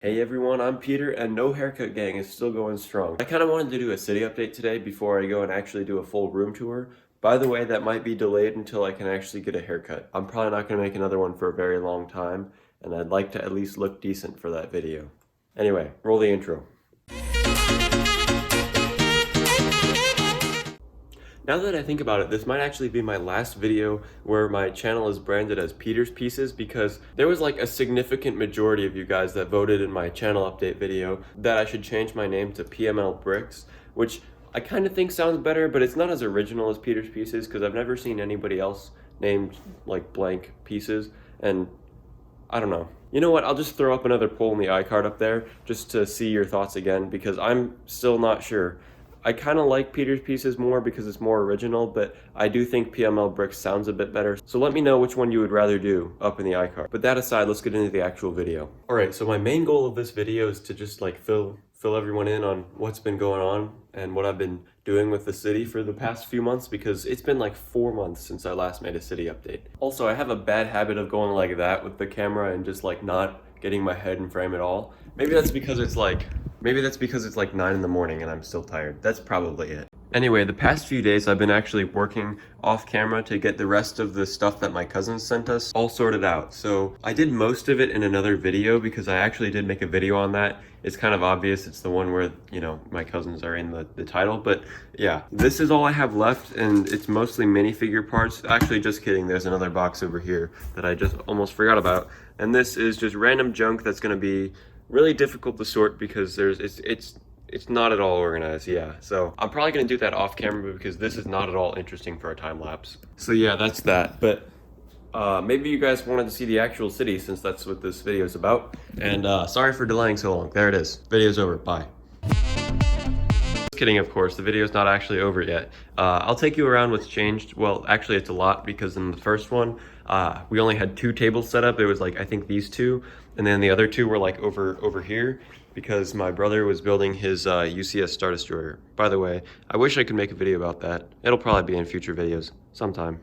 Hey everyone, I'm Peter, and No Haircut Gang is still going strong. I kind of wanted to do a city update today before I go and actually do a full room tour. By the way, that might be delayed until I can actually get a haircut. I'm probably not going to make another one for a very long time, and I'd like to at least look decent for that video. Anyway, roll the intro. Now that I think about it, this might actually be my last video where my channel is branded as Peter's Pieces, because there was like a significant majority of you guys that voted in my channel update video that I should change my name to PML Bricks, which I kind of think sounds better, but it's not as original as Peter's Pieces because I've never seen anybody else named like blank pieces, and I don't know. You know what, I'll just throw up another poll in the iCard up there just to see your thoughts again, because I'm still not sure. I kind of like Peter's Pieces more because it's more original, but I do think PML Bricks sounds a bit better. So let me know which one you would rather do up in the iCard. But that aside, let's get into the actual video. Alright, so my main goal of this video is to just like fill everyone in on what's been going on and what I've been doing with the city for the past few months, because it's been like 4 months since I last made a city update. Also, I have a bad habit of going like that with the camera and just like not getting my head in frame at all. Maybe that's because it's like 9 in the morning and I'm still tired. That's probably it. Anyway, the past few days I've been actually working off camera to get the rest of the stuff that my cousins sent us all sorted out. So I did most of it in another video because I actually did make a video on that. It's kind of obvious. It's the one where, you know, my cousins are in the title. But yeah, this is all I have left, and it's mostly minifigure parts. Actually, just kidding. There's another box over here that I just almost forgot about. And this is just random junk that's going to be really difficult to sort because it's not at all organized. Yeah, so I'm probably gonna do that off camera because this is not at all interesting for a time lapse. So yeah, that's that. But maybe you guys wanted to see the actual city, since that's what this video is about. And sorry for delaying so long. There it is. Video's over. Bye. Just kidding, of course. The video's not actually over yet. I'll take you around what's changed. Well, actually it's a lot, because in the first one we only had 2 tables set up. It was like, I think these 2, and then the other 2 were like over here, because my brother was building his UCS Star Destroyer. By the way, I wish I could make a video about that. It'll probably be in future videos sometime.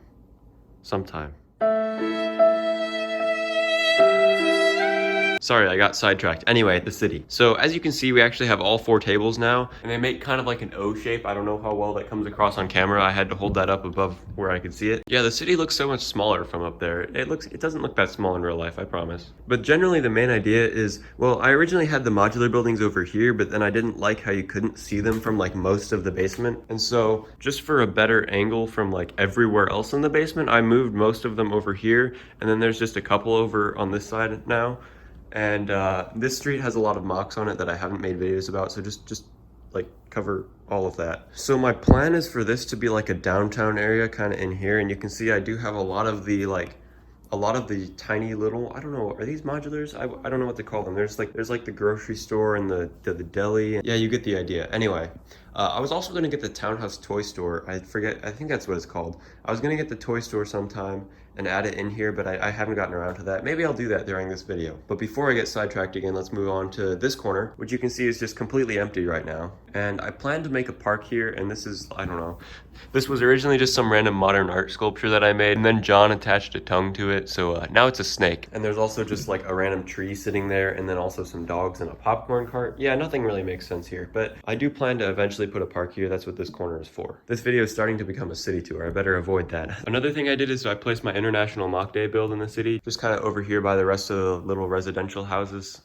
Sorry, I got sidetracked. Anyway, the city. So as you can see, we actually have all 4 tables now, and they make kind of like an O shape. I don't know how well that comes across on camera. I had to hold that up above where I could see it. Yeah, the city looks so much smaller from up there. It doesn't look that small in real life, I promise. But generally the main idea is, well, I originally had the modular buildings over here, but then I didn't like how you couldn't see them from like most of the basement. And so just for a better angle from like everywhere else in the basement, I moved most of them over here, and then there's just a couple over on this side now. And this street has a lot of mocks on it that I haven't made videos about, so just like cover all of that. So my plan is for this to be like a downtown area kind of in here, and you can see I do have a lot of the tiny little, I don't know, are these modulars? I don't know what to call them. There's like the grocery store and the deli. Yeah, you get the idea. Anyway, I was also gonna get the townhouse toy store. I think that's what it's called. I was gonna get the toy store sometime and add it in here, but I haven't gotten around to that. Maybe I'll do that during this video. But before I get sidetracked again, let's move on to this corner, which you can see is just completely empty right now. And I plan to make a park here, and this is, I don't know, this was originally just some random modern art sculpture that I made, and then John attached a tongue to it, so now it's a snake. And there's also just like a random tree sitting there, and then also some dogs and a popcorn cart. Yeah, nothing really makes sense here, but I do plan to eventually put a park here. That's what this corner is for. This video is starting to become a city tour. I better avoid that. Another thing I did is I placed my International Mock Day build in the city, just kind of over here by the rest of the little residential houses.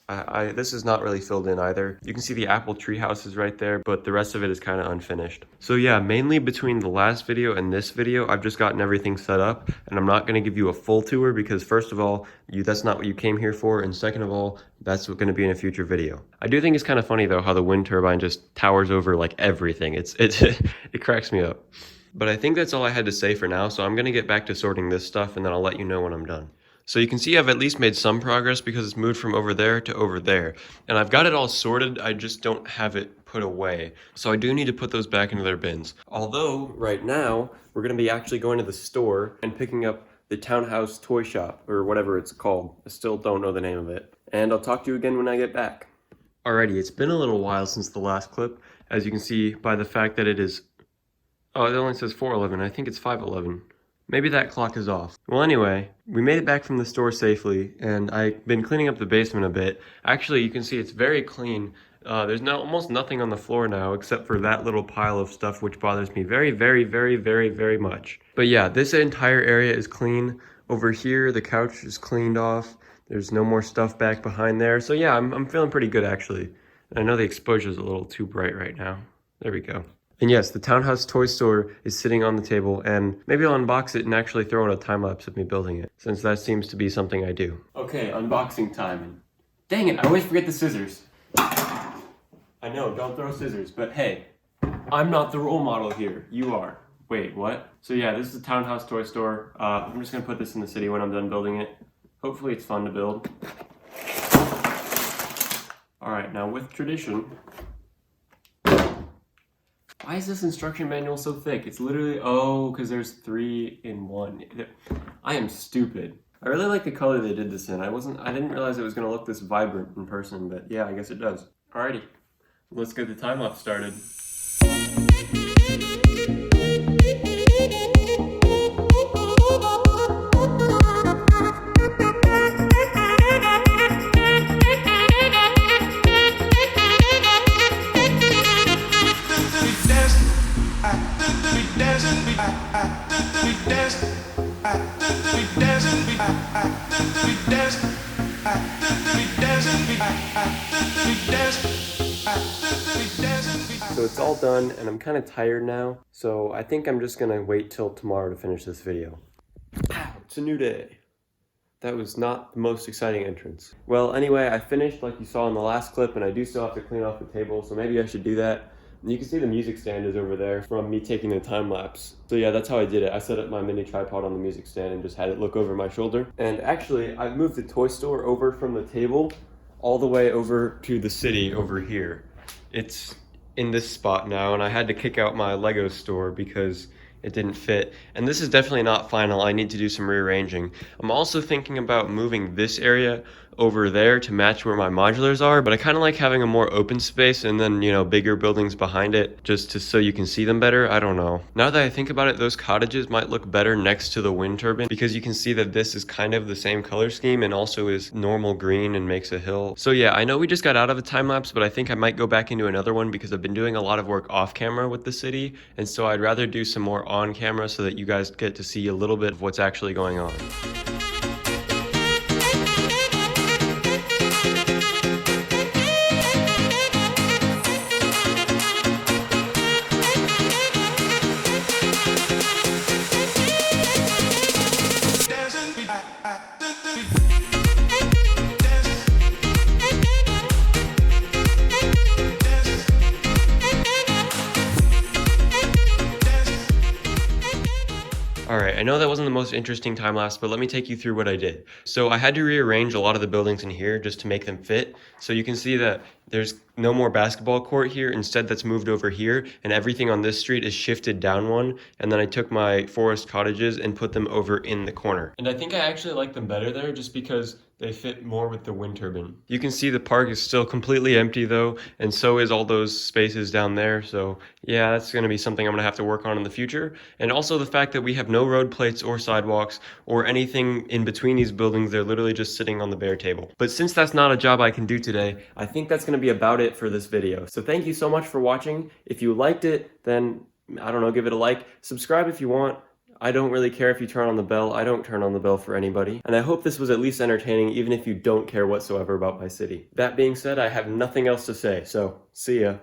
This is not really filled in either. You can see the apple tree houses right there, but the rest of it is kind of unfinished. So yeah, mainly between the last video and this video, I've just gotten everything set up, and I'm not going to give you a full tour because first of all, that's not what you came here for, and second of all, that's going to be in a future video. I do think it's kind of funny though how the wind turbine just towers over like everything. It cracks me up. But I think that's all I had to say for now, so I'm going to get back to sorting this stuff, and then I'll let you know when I'm done. So you can see I've at least made some progress because it's moved from over there to over there. And I've got it all sorted, I just don't have it put away. So I do need to put those back into their bins. Although, right now, we're going to be actually going to the store and picking up the Townhouse Toy Shop, or whatever it's called. I still don't know the name of it. And I'll talk to you again when I get back. Alrighty, it's been a little while since the last clip, as you can see by the fact that it is... Oh, it only says 411. I think it's 511. Maybe that clock is off. Well, anyway, we made it back from the store safely, and I've been cleaning up the basement a bit. Actually, you can see it's very clean. There's almost nothing on the floor now except for that little pile of stuff, which bothers me very, very, very, very, very much. But yeah, this entire area is clean. Over here, the couch is cleaned off. There's no more stuff back behind there. So yeah, I'm feeling pretty good actually. And I know the exposure is a little too bright right now. There we go. And yes, the Townhouse Toy Store is sitting on the table, and maybe I'll unbox it and actually throw in a time lapse of me building it, since that seems to be something I do. Okay, unboxing time. Dang it, I always forget the scissors. I know, don't throw scissors, but hey, I'm not the role model here. You are. Wait, what? So yeah, this is the Townhouse Toy Store. I'm just gonna put this in the city when I'm done building it. Hopefully it's fun to build. Alright, now with tradition. Why is this instruction manual so thick? It's literally, because there's 3 in 1. I am stupid. I really like the color they did this in. I didn't realize it was gonna look this vibrant in person, but yeah, I guess it does. Alrighty, let's get the time lapse started. So it's all done, and I'm kind of tired now, so I think I'm just gonna wait till tomorrow to finish this video. It's a new day. That was not the most exciting entrance. Well, anyway, I finished like you saw in the last clip, and I do still have to clean off the table, so maybe I should do that. And you can see the music stand is over there from me taking the time lapse. So yeah, that's how I did it. I set up my mini tripod on the music stand and just had it look over my shoulder. And actually, I moved the toy store over from the table all the way over to the city over here. It's in this spot now, and I had to kick out my Lego store because it didn't fit. And this is definitely not final. I need to do some rearranging. I'm also thinking about moving this area over there to match where my modulars are, but I kind of like having a more open space and then, bigger buildings behind it so you can see them better. I don't know. Now that I think about it, those cottages might look better next to the wind turbine because you can see that this is kind of the same color scheme and also is normal green and makes a hill. So yeah, I know we just got out of a time lapse, but I think I might go back into another one because I've been doing a lot of work off camera with the city, and so I'd rather do some more on camera so that you guys get to see a little bit of what's actually going on. Alright, I know that wasn't the most interesting time lapse, but let me take you through what I did. So I had to rearrange a lot of the buildings in here just to make them fit. So you can see that there's no more basketball court here. Instead, that's moved over here, and everything on this street is shifted down one. And then I took my forest cottages and put them over in the corner. And I think I actually like them better there just because they fit more with the wind turbine. You can see the park is still completely empty though, and so is all those spaces down there. So yeah, that's gonna be something I'm gonna have to work on in the future. And also the fact that we have no road plates or sidewalks or anything in between these buildings. They're literally just sitting on the bare table. But since that's not a job I can do today, I think that's gonna be about it for this video. So thank you so much for watching. If you liked it, then I don't know, give it a like. Subscribe if you want. I don't really care if you turn on the bell. I don't turn on the bell for anybody. And I hope this was at least entertaining, even if you don't care whatsoever about my city. That being said, I have nothing else to say, so see ya.